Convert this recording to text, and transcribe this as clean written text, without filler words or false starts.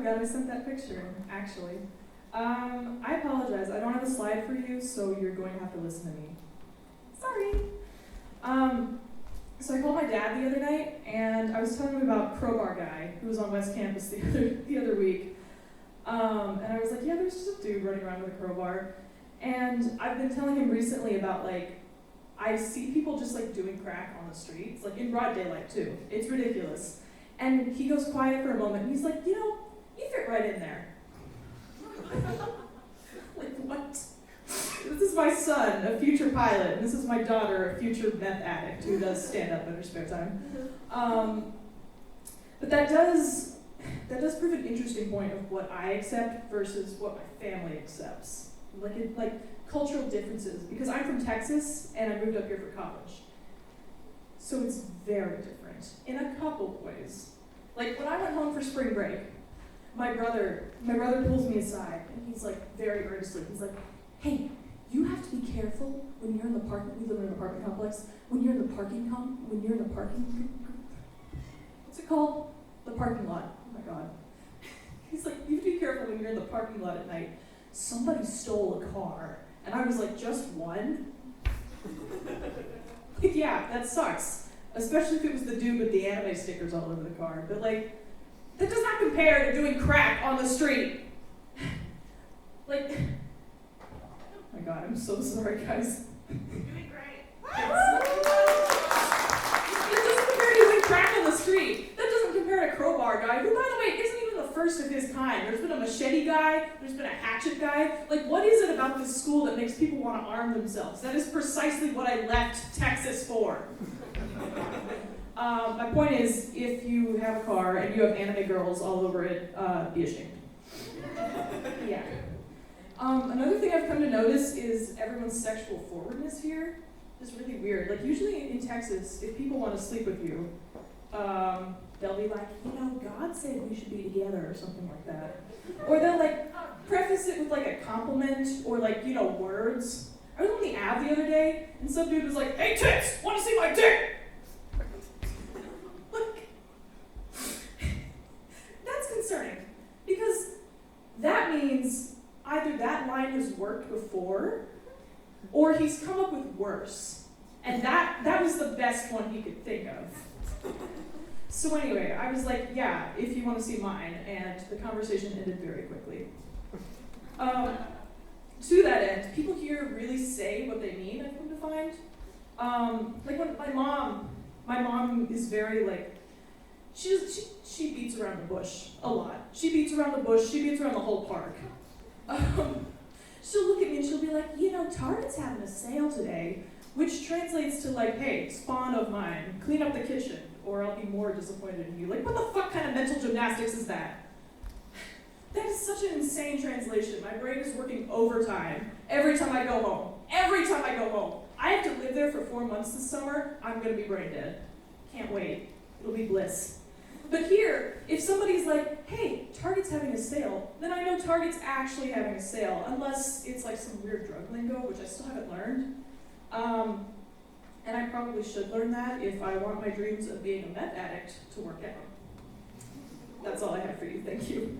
forgot I sent that picture, actually. I apologize. I don't have a slide for you, so you're going to have to listen to me. Sorry. So I called my dad the other night, and I was telling him about Crowbar Guy, who was on West Campus the other week. And I was like, yeah, there's just a dude running around with a crowbar. And I've been telling him recently about, like, I see people just, like, doing crack on the streets, like, in broad daylight, too. It's ridiculous. And he goes quiet for a moment, and he's like, you know, you fit right in there. Like, what? This is my son, a future pilot, and this is my daughter, a future meth addict who does stand-up in her spare time. But that does prove an interesting point of what I accept versus what my family accepts. Like cultural differences, because I'm from Texas, and I moved up here for college. So it's very different, in a couple of ways. Like, when I went home for spring break, my brother pulls me aside, and he's like, very earnestly, he's like, hey, you have to be careful when you're in the parking, we live in an apartment complex, when you're in the parking, what's it called? The parking lot, oh my God. He's like, you have to be careful when you're in the parking lot at night. Somebody stole a car, and I was like, just one? Like, yeah, that sucks. Especially if it was the dude with the anime stickers all over the car. But like, that does not compare to doing crack on the street. Like, oh my God, I'm so sorry, guys. You're doing great. That doesn't compare to doing crack on the street. That doesn't compare to Crowbar Guy, who, by the way, isn't even the first of his kind. There's been a machete guy, there's been a hatchet guy. Like, what is it about this school that makes people want to arm themselves? That is precisely what I left Texas for. My point is, if you have a car and you have anime girls all over it, be ashamed. Yeah. Another thing I've come to notice is everyone's sexual forwardness here is really weird. Like, usually in Texas, if people want to sleep with you, they'll be like, you know, God said we should be together or something like that. Or they'll, like, preface it with, like, a compliment or, like, you know, words. I was on the Ave the other day, and some dude was like, hey, tits, want to see my dick? Like, that's concerning, because that means either that line has worked before, or he's come up with worse. And that was the best one he could think of. So anyway, I was like, yeah, if you want to see mine, and the conversation ended very quickly. To that end, people here really say what they mean, I've come to find. Like when my mom is very like, she beats around the bush a lot. She beats around the bush, she beats around the whole park. She'll look at me and she'll be like, you know, Target's having a sale today, which translates to like, hey, spawn of mine, clean up the kitchen, or I'll be more disappointed in you. Like, what the fuck kind of mental gymnastics is that? That is such an insane translation. My brain is working overtime every time I go home. Every time I go home. I have to live there for 4 months this summer. I'm gonna be brain dead. Can't wait. It'll be bliss. But here, if somebody's like, hey, Target's having a sale, then I know Target's actually having a sale, unless it's like some weird drug lingo, which I still haven't learned. And I probably should learn that if I want my dreams of being a meth addict to work out. That's all I have for you. Thank you.